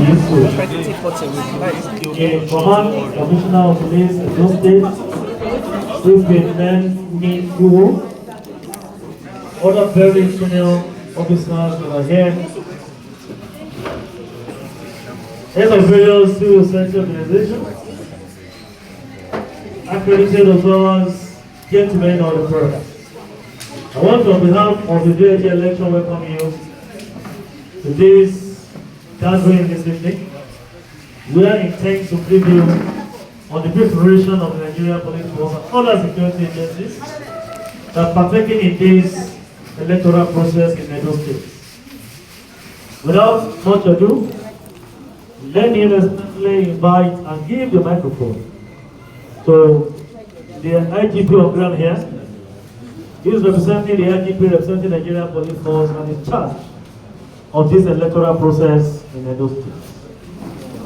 Yusuf. In command, Commissioner of Police, Edo State, Superintendent Min Yu, other very senior officers that are here, heads of various civil society organizations, accredited observers, gentlemen of the press. I want to, on behalf of the DLG election, welcome you to this gathering this evening. We are intent to preview on the preparation of the Nigerian police force and other security agencies that are partaking in this electoral process in Edo State. Without much ado, let me respectfully invite and give the microphone to the IGP of ground here. He is representing the IGP, representing the Nigerian Police Force, and is charged of this electoral process in Edo State.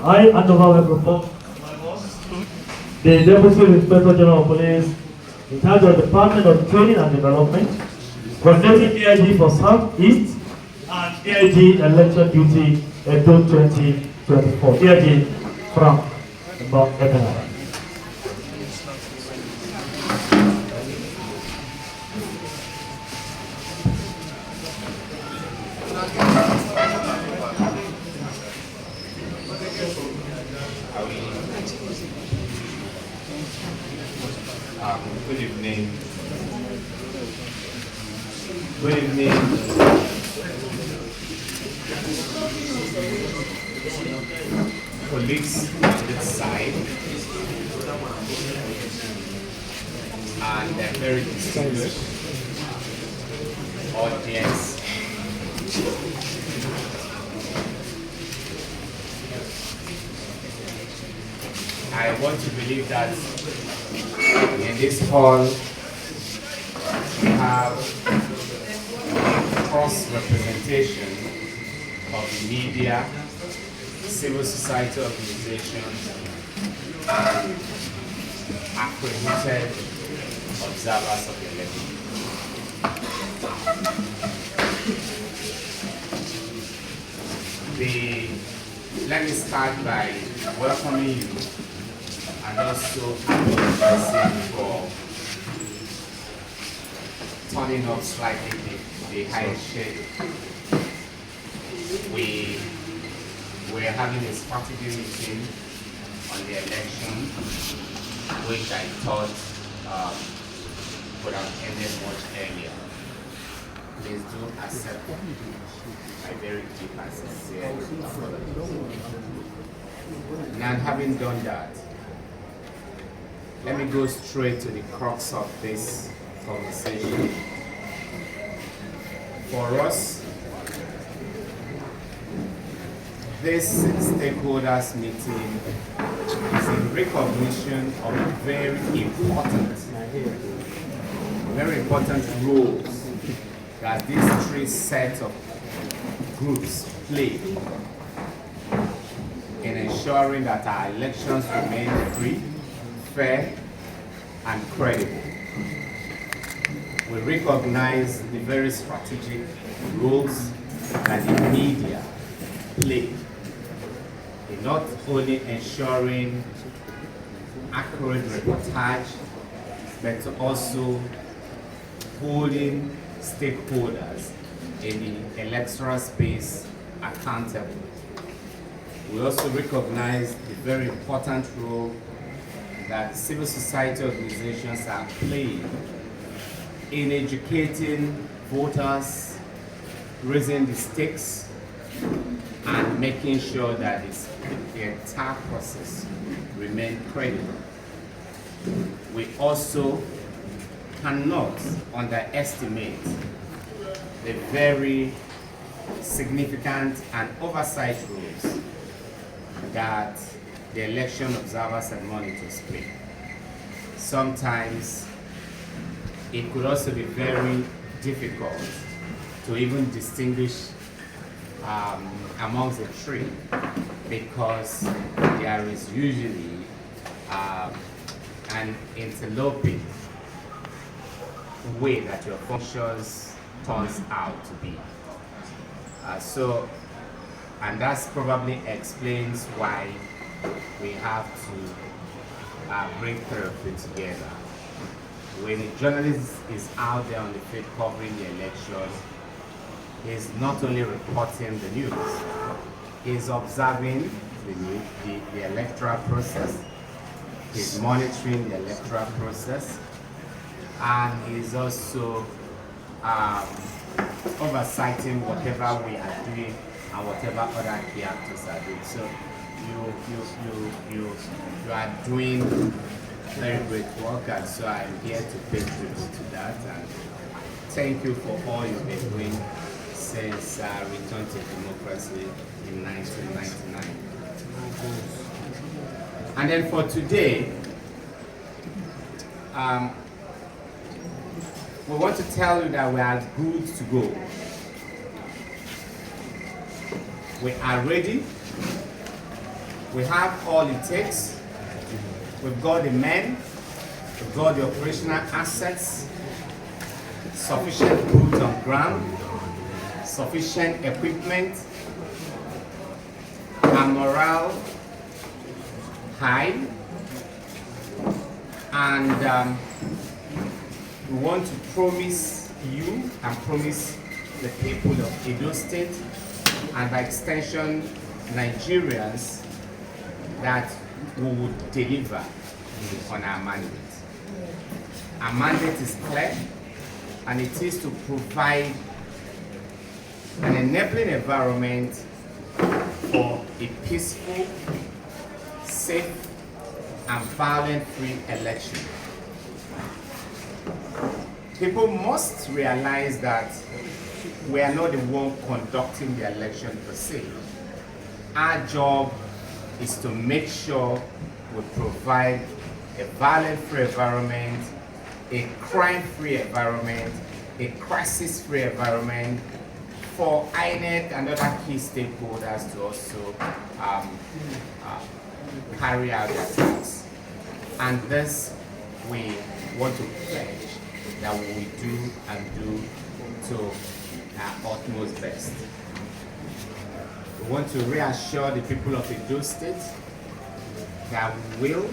I hand over the microphone to the Deputy Inspector General of Police in charge of the Department of Training and Development, coordinating DIG for South East and DIG Election Duty Edo 2024. DIG Frank Mba. Good evening. Good evening. Colleagues on this side and a very distinguished audience. I want to believe that in this hall we have cross-representation of the media, civil society organizations, and accredited observers of the election. Let me start by welcoming you and also apologizing for turning up slightly the high shade. We were having a strategy meeting on the election, which I thought would have ended much earlier. Please do accept my very deep and sincere apologies. Now, having done that, let me go straight to the crux of this conversation. For us, this stakeholders meeting is in recognition of very important roles that these three sets of groups play in ensuring that our elections remain free, fair, and credible. We recognize the very strategic roles that the media play in not only ensuring accurate reportage, but also holding stakeholders in the electoral space accountable. We also recognize the very important role that civil society organizations are playing in educating voters, raising the stakes, and making sure that the entire process remains credible. We also cannot underestimate the very significant and oversight roles that the election observers and monitors play. Sometimes it could also be very difficult to even distinguish amongst the three, because there is usually an interloping way that your functions turns out to be. So And that probably explains why we have to bring therapy together. When a journalist is out there on the field covering the election, he's not only reporting the news, he's observing the electoral process, he's monitoring the electoral process, and he's also oversighting whatever we are doing and whatever other key actors are doing. So you are doing very great work, and so I'm here to pay tribute to that. And thank you for all you've been doing since return to democracy in 1999. And then for today, we want to tell you that we are good to go. We are ready. We have all it takes. We've got the men, we've got the operational assets, sufficient boots on ground, sufficient equipment, and morale high. And we want to promise you and promise the people of Edo State, and by extension Nigerians, that we will deliver on our mandate. Our mandate is clear, and it is to provide an enabling environment for a peaceful, safe, and violence-free election. People must realize that we are not the one conducting the election per se. Our job is to make sure we provide a violence-free environment, a crime-free environment, a crisis-free environment for INEC and other key stakeholders to also carry out their tasks. And this we want to pledge that we will do and do to our utmost best. We want to reassure the people of Edo State that we will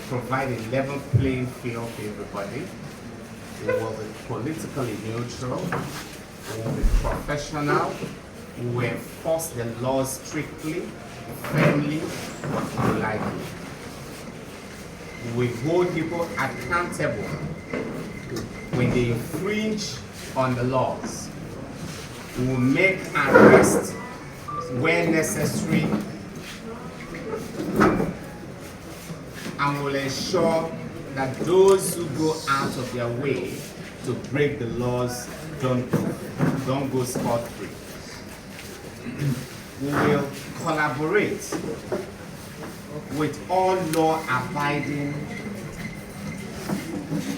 provide a level playing field for everybody. We will be politically neutral, we will be professional, we will enforce the laws strictly, firmly, and lightly. We hold people accountable when they infringe on the laws. We will make arrests when necessary, and will ensure that those who go out of their way to break the laws don't go scot-free. We will collaborate with all law-abiding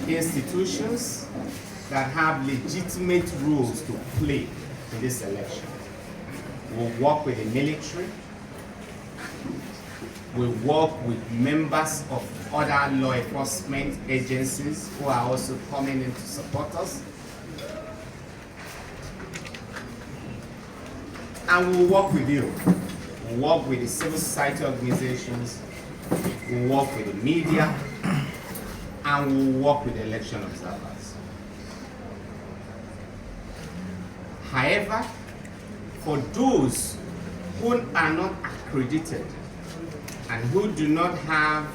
institutions that have legitimate roles to play in this election. We'll work with the military. We'll work with members of other law enforcement agencies who are also coming in to support us. And we'll work with you. We'll work with the civil society organizations. We'll work with the media. And we'll work with the election observers. However, for those who are not accredited and who do not have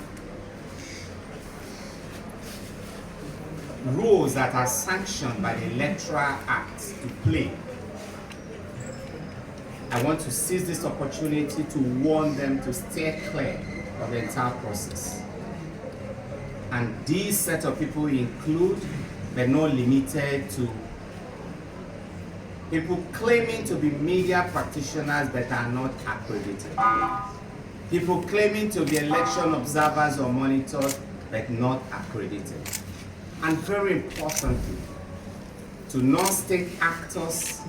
rules that are sanctioned by the Electoral Act to play, I want to seize this opportunity to warn them to stay clear of the entire process. And these set of people include, but not limited to, people claiming to be media practitioners but are not accredited. People claiming to be election observers or monitors but not accredited. And very importantly, to non-state actors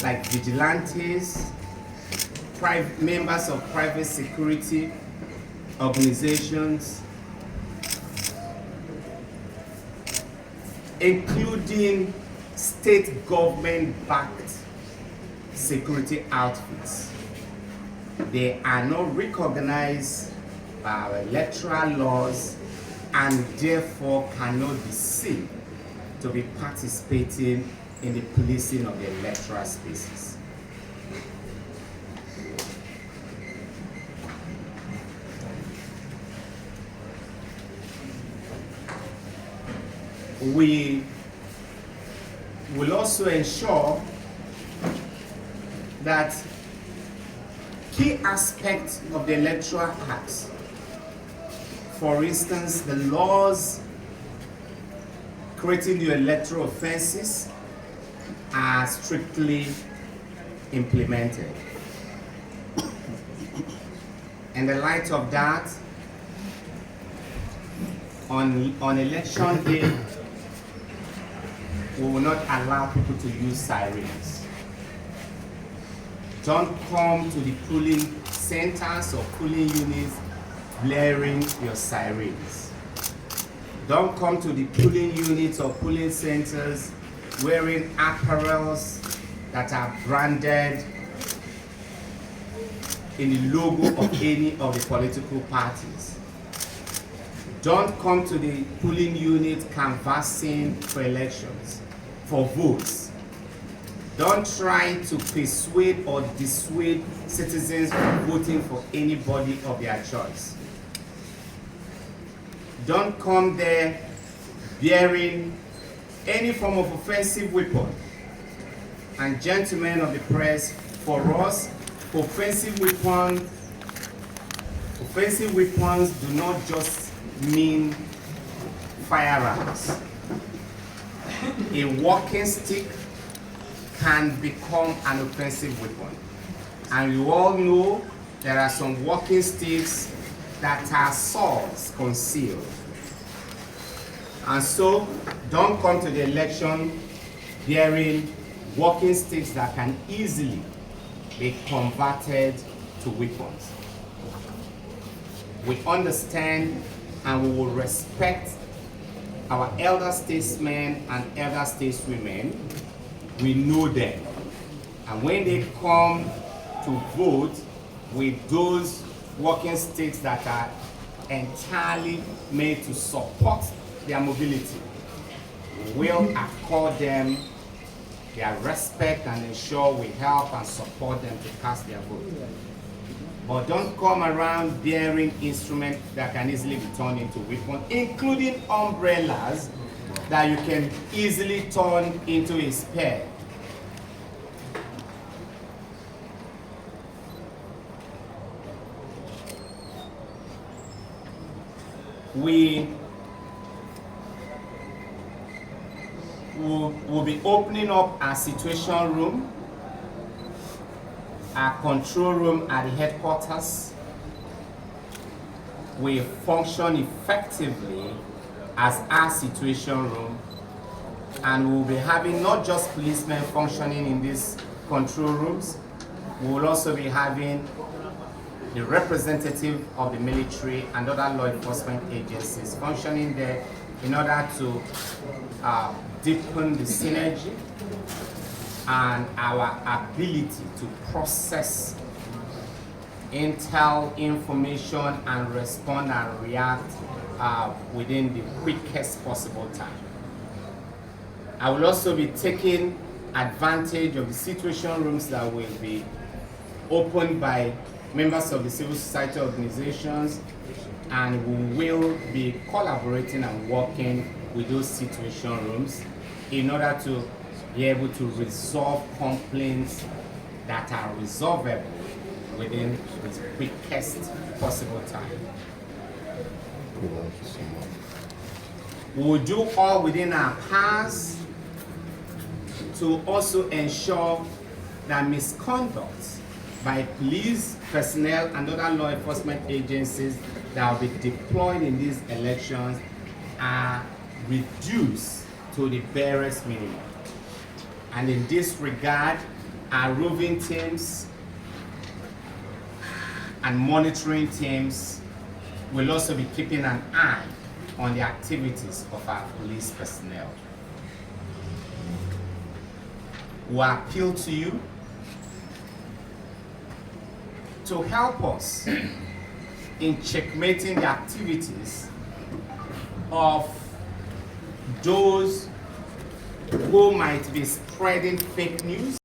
like vigilantes, members of private security organizations, including state government-backed security outfits, they are not recognized by our electoral laws and therefore cannot be seen to be participating in the policing of the electoral spaces. We will also ensure that key aspects of the Electoral Act, for instance, the laws creating the electoral offenses, are strictly implemented. In the light of that, on election day, we will not allow people to use sirens. Don't come to the polling centers or polling units blaring your sirens. Don't come to the polling units or polling centers wearing apparels that are branded in the logo of any of the political parties. Don't come to the polling unit canvassing for elections, for votes. Don't try to persuade or dissuade citizens from voting for anybody of their choice. Don't come there bearing any form of offensive weapon. And gentlemen of the press, for us, offensive weapons do not just mean firearms. A walking stick can become an offensive weapon. And you all know there are some walking sticks that are swords concealed. And so, don't come to the election bearing walking sticks that can easily be converted to weapons. We understand and we will respect our elder statesmen and elder stateswomen. We know them. And when they come to vote with those walking sticks that are entirely made to support their mobility, we will accord them their respect and ensure we help and support them to cast their vote. But don't come around bearing instruments that can easily be turned into weapons, including umbrellas that you can easily turn into a spear. We will be opening up our situation room, our control room at the headquarters. We function effectively as our situation room, and we'll be having not just policemen functioning in these control rooms, we will also be having the representative of the military and other law enforcement agencies functioning there in order to deepen the synergy and our ability to process intel information and respond and react within the quickest possible time. I will also be taking advantage of the situation rooms that will be opened by members of the civil society organizations, and we will be collaborating and working with those situation rooms in order to be able to resolve complaints that are resolvable within the quickest possible time. We will do all within our powers to also ensure that misconduct by police personnel and other law enforcement agencies that will be deployed in these elections are reduced to the barest minimum. And in this regard, our roving teams and monitoring teams will also be keeping an eye on the activities of our police personnel. We appeal to you to help us in checkmating the activities of those who might be spreading fake news